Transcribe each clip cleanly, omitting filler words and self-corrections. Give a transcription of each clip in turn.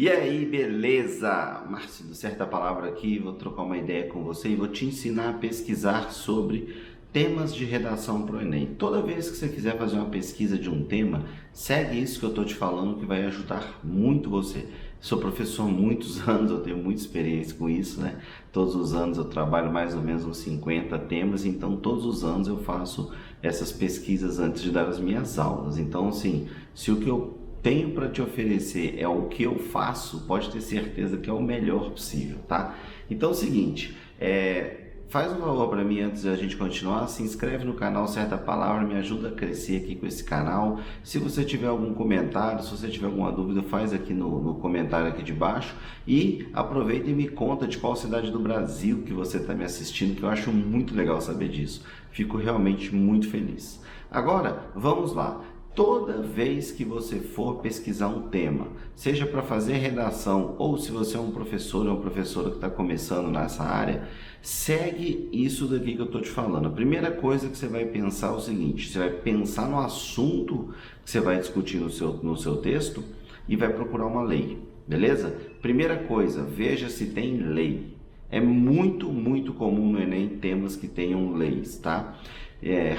E aí, beleza? Márcio do Certa Palavra aqui, vou trocar uma ideia com você e vou te ensinar a pesquisar sobre temas de redação para o Enem. Toda vez que você quiser fazer uma pesquisa de um tema, segue isso que eu estou te falando que vai ajudar muito você. Sou professor há muitos anos, eu tenho muita experiência com isso, né? Todos os anos eu trabalho mais ou menos uns 50 temas, então todos os anos eu faço essas pesquisas antes de dar as minhas aulas. Então, assim, se o que eu tenho para te oferecer é o que eu faço, pode ter certeza que é o melhor possível, tá? Então é o seguinte, faz um favor para mim antes da gente continuar, se inscreve no canal Certa Palavra, me ajuda a crescer aqui com esse canal. Se você tiver algum comentário, se você tiver alguma dúvida, faz aqui no comentário aqui de baixo e aproveita e me conta de qual cidade do Brasil que você está me assistindo, que eu acho muito legal saber disso. Fico realmente muito feliz. Agora, vamos lá. Toda vez que você for pesquisar um tema, seja para fazer redação ou se você é um professor ou uma professora que está começando nessa área, segue isso daqui que eu estou te falando. A primeira coisa que você vai pensar é o seguinte, você vai pensar no assunto que você vai discutir no seu texto e vai procurar uma lei, beleza? Primeira coisa, veja se tem lei. É muito comum no Enem temas que tenham leis, tá?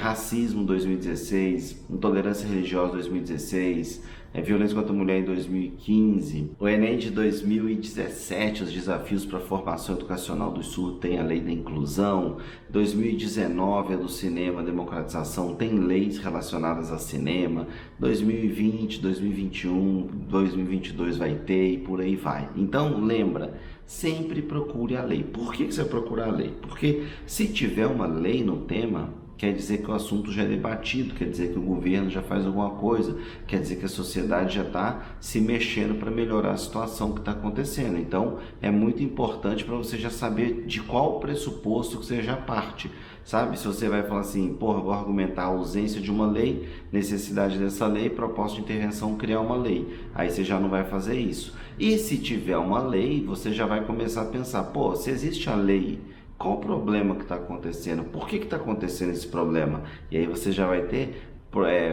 Racismo 2016, intolerância religiosa 2016, violência contra a mulher em 2015, o Enem de 2017, os desafios para a formação educacional do Sul tem a lei da inclusão, 2019 é do cinema, democratização, tem leis relacionadas a cinema, 2020, 2021, 2022 vai ter e por aí vai. Então lembra, sempre procure a lei. Por que você vai procurar a lei? Porque se tiver uma lei no tema, quer dizer que o assunto já é debatido, quer dizer que o governo já faz alguma coisa, quer dizer que a sociedade já está se mexendo para melhorar a situação que está acontecendo. Então, é muito importante para você já saber de qual pressuposto que você já parte, sabe? Se você vai falar assim, porra, vou argumentar a ausência de uma lei, necessidade dessa lei, propósito de intervenção, criar uma lei. Aí você já não vai fazer isso. E se tiver uma lei, você já vai começar a pensar, pô, se existe a lei, qual o problema que está acontecendo? Por que está acontecendo esse problema? E aí você já vai ter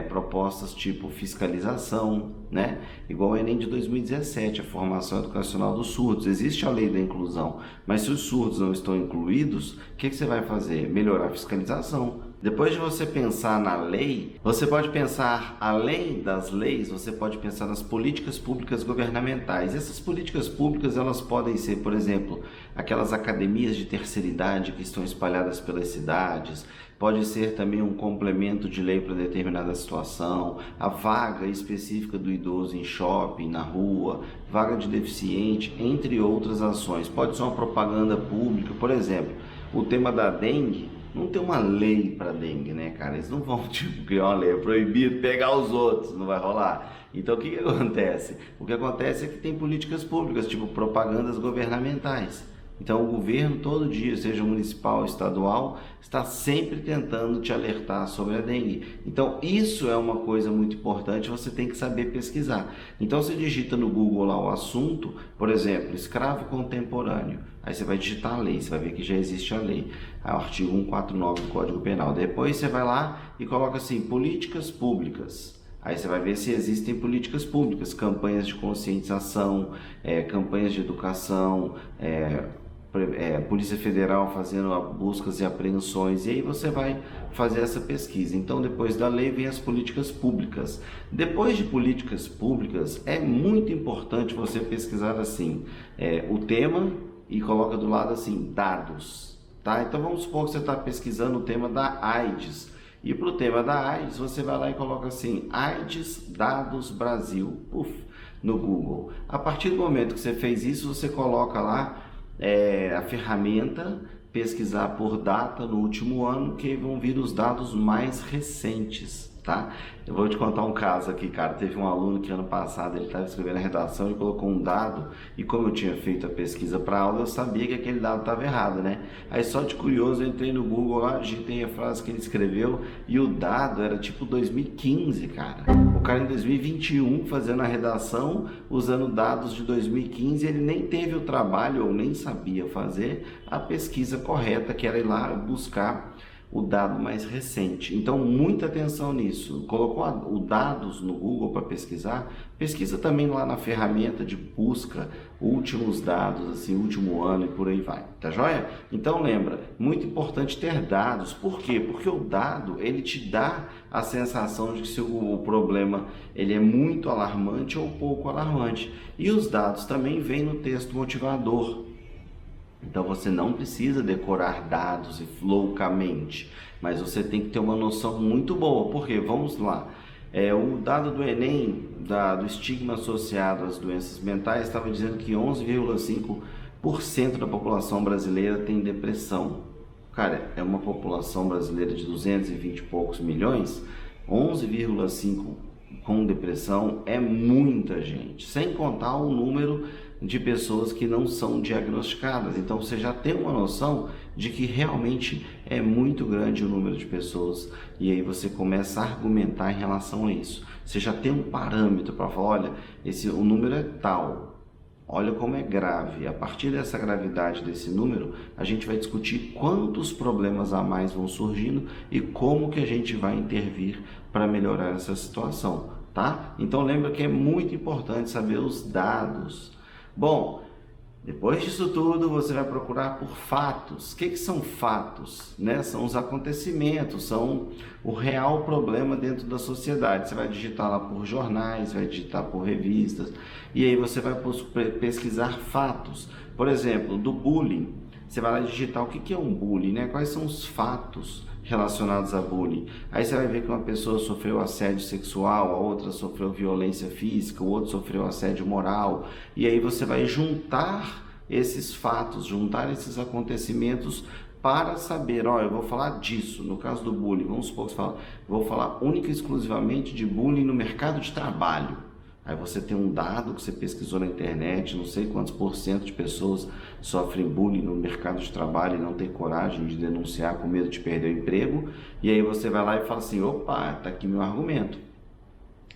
propostas tipo fiscalização, né? Igual o Enem de 2017, a formação educacional dos surdos. Existe a lei da inclusão, mas se os surdos não estão incluídos, o que você vai fazer? Melhorar a fiscalização. Depois de você pensar na lei, você pode pensar, além das leis, você pode pensar nas políticas públicas governamentais. Essas políticas públicas, elas podem ser, por exemplo, aquelas academias de terceira idade que estão espalhadas pelas cidades, pode ser também um complemento de lei para determinada situação, a vaga específica do idoso em shopping, na rua, vaga de deficiente, entre outras ações. Pode ser uma propaganda pública, por exemplo, o tema da dengue. Não tem uma lei para dengue, né, cara? Eles não vão, criar uma lei, é proibido pegar os outros, não vai rolar. Então, o que acontece? O que acontece é que tem políticas públicas, tipo propagandas governamentais. Então, o governo, todo dia, seja municipal ou estadual, está sempre tentando te alertar sobre a dengue. Então, isso é uma coisa muito importante, você tem que saber pesquisar. Então, você digita no Google lá o assunto, por exemplo, escravo contemporâneo. Aí você vai digitar a lei, você vai ver que já existe a lei, o artigo 149 do Código Penal. Depois você vai lá e coloca assim, políticas públicas. Aí você vai ver se existem políticas públicas, campanhas de conscientização, campanhas de educação, Polícia Federal fazendo buscas e apreensões, e aí você vai fazer essa pesquisa. Então, depois da lei vem as políticas públicas. Depois de políticas públicas, é muito importante você pesquisar assim, o tema e coloca do lado assim, dados, tá? Então, vamos supor que você está pesquisando o tema da AIDS. E para o tema da AIDS, você vai lá e coloca assim, AIDS Dados Brasil, no Google. A partir do momento que você fez isso, você coloca lá a ferramenta, pesquisar por data no último ano, que vão vir os dados mais recentes, tá? Eu vou te contar um caso aqui, cara. Teve um aluno que ano passado ele estava escrevendo a redação e colocou um dado, e como eu tinha feito a pesquisa para aula, eu sabia que aquele dado estava errado, né? Aí só de curioso eu entrei no Google lá, digitei a frase que ele escreveu e o dado era tipo 2015, cara. O cara em 2021 fazendo a redação, usando dados de 2015, ele nem teve o trabalho ou nem sabia fazer a pesquisa correta, que era ir lá buscar o dado mais recente. Então, muita atenção nisso. Colocou o dados no Google para pesquisar, pesquisa também lá na ferramenta de busca últimos dados, assim, último ano e por aí vai, tá joia? Então lembra, muito importante ter dados. Por quê? Porque o dado, ele te dá a sensação de que se o problema ele é muito alarmante ou pouco alarmante. E os dados também vêm no texto motivador. Então você não precisa decorar dados loucamente, mas você tem que ter uma noção muito boa. Porque, vamos lá, o dado do Enem, do estigma associado às doenças mentais, estava dizendo que 11,5% da população brasileira tem depressão. Cara, é uma população brasileira de 220 e poucos milhões, 11,5% com depressão é muita gente, sem contar o número de pessoas que não são diagnosticadas. Então você já tem uma noção de que realmente é muito grande o número de pessoas, e aí você começa a argumentar em relação a isso. Você já tem um parâmetro para falar, olha, o número é tal, olha como é grave. A partir dessa gravidade desse número, a gente vai discutir quantos problemas a mais vão surgindo e como que a gente vai intervir para melhorar essa situação, tá? Então lembra que é muito importante saber os dados. Bom, depois disso tudo, você vai procurar por fatos. O que são fatos? Né? São os acontecimentos, são o real problema dentro da sociedade. Você vai digitar lá por jornais, vai digitar por revistas, e aí você vai pesquisar fatos. Por exemplo, do bullying, você vai lá digitar o que é um bullying, né? Quais são os fatos relacionados a bullying. Aí você vai ver que uma pessoa sofreu assédio sexual, a outra sofreu violência física, o outro sofreu assédio moral, e aí você vai juntar esses fatos, juntar esses acontecimentos para saber, ó, eu vou falar disso. No caso do bullying, vamos supor que você fala, vou falar única e exclusivamente de bullying no mercado de trabalho. Aí você tem um dado que você pesquisou na internet, não sei quantos % de pessoas sofrem bullying no mercado de trabalho e não tem coragem de denunciar com medo de perder o emprego. E aí você vai lá e fala assim, opa, tá aqui meu argumento.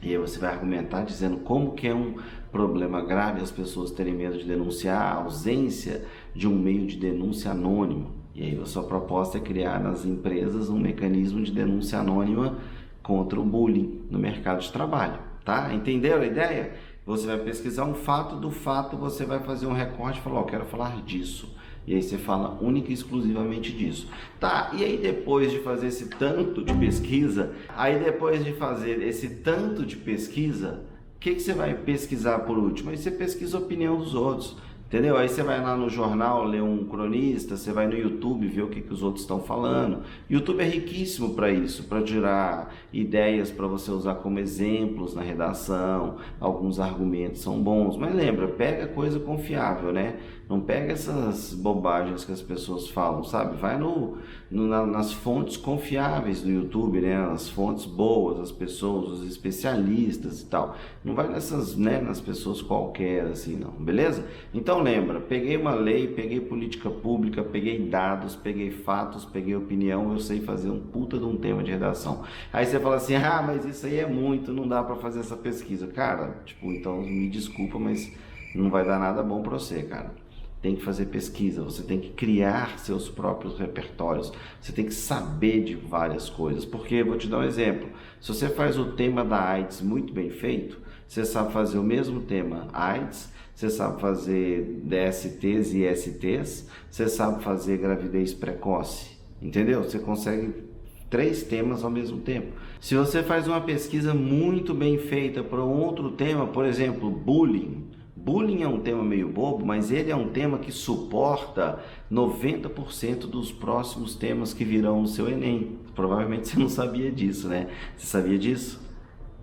E aí você vai argumentar dizendo como que é um problema grave as pessoas terem medo de denunciar, a ausência de um meio de denúncia anônimo. E aí a sua proposta é criar nas empresas um mecanismo de denúncia anônima contra o bullying no mercado de trabalho. Tá? Entenderam a ideia? Você vai pesquisar um fato, do fato você vai fazer um recorte e falar, ó, quero falar disso. E aí você fala única e exclusivamente disso. Tá, e aí depois de fazer esse tanto de pesquisa, o que você vai pesquisar por último? Aí você pesquisa a opinião dos outros. Entendeu? Aí você vai lá no jornal ler um cronista, você vai no YouTube ver o que os outros estão falando. YouTube é riquíssimo para isso, para tirar ideias para você usar como exemplos na redação. Alguns argumentos são bons, mas lembra, pega coisa confiável, né? Não pega essas bobagens que as pessoas falam, sabe? Vai nas fontes confiáveis do YouTube, né? As fontes boas, as pessoas, os especialistas e tal. Não vai nas pessoas qualquer, assim, não, beleza? Então lembra, peguei uma lei, peguei política pública, peguei dados, peguei fatos, peguei opinião, eu sei fazer um puta de um tema de redação. Aí você fala assim, mas isso aí é muito, não dá pra fazer essa pesquisa. Cara, então me desculpa, mas não vai dar nada bom pra você, cara. Tem que fazer pesquisa, você tem que criar seus próprios repertórios, você tem que saber de várias coisas, porque, vou te dar um exemplo, se você faz o tema da AIDS muito bem feito, você sabe fazer o mesmo tema AIDS, você sabe fazer DSTs e ISTs, você sabe fazer gravidez precoce, entendeu? Você consegue 3 temas ao mesmo tempo. Se você faz uma pesquisa muito bem feita para um outro tema, por exemplo, bullying. Bullying é um tema meio bobo, mas ele é um tema que suporta 90% dos próximos temas que virão no seu Enem. Provavelmente você não sabia disso, né? Você sabia disso?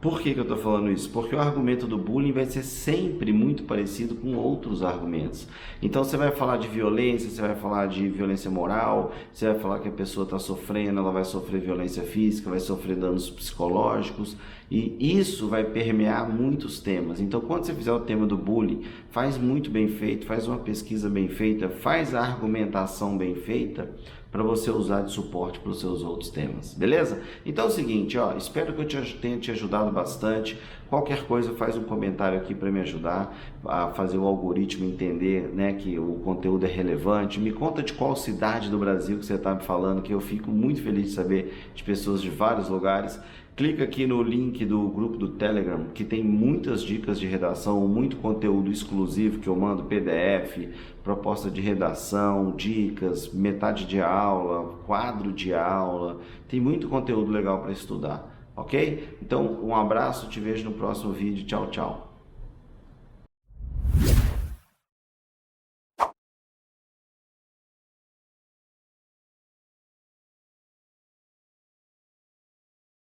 Por que eu estou falando isso? Porque o argumento do bullying vai ser sempre muito parecido com outros argumentos. Então você vai falar de violência, você vai falar de violência moral, você vai falar que a pessoa está sofrendo, ela vai sofrer violência física, vai sofrer danos psicológicos, e isso vai permear muitos temas. Então quando você fizer o tema do bullying, faz muito bem feito, faz uma pesquisa bem feita, faz a argumentação bem feita, para você usar de suporte para os seus outros temas, beleza? Então é o seguinte, ó, espero que eu tenha te ajudado bastante. Qualquer coisa, faz um comentário aqui para me ajudar a fazer o algoritmo entender, né, que o conteúdo é relevante. Me conta de qual cidade do Brasil que você está me falando, que eu fico muito feliz de saber de pessoas de vários lugares. Clica aqui no link do grupo do Telegram, que tem muitas dicas de redação, muito conteúdo exclusivo que eu mando, PDF, proposta de redação, dicas, metade de aula, quadro de aula. Tem muito conteúdo legal para estudar, ok? Então, um abraço, te vejo no próximo vídeo. Tchau, tchau.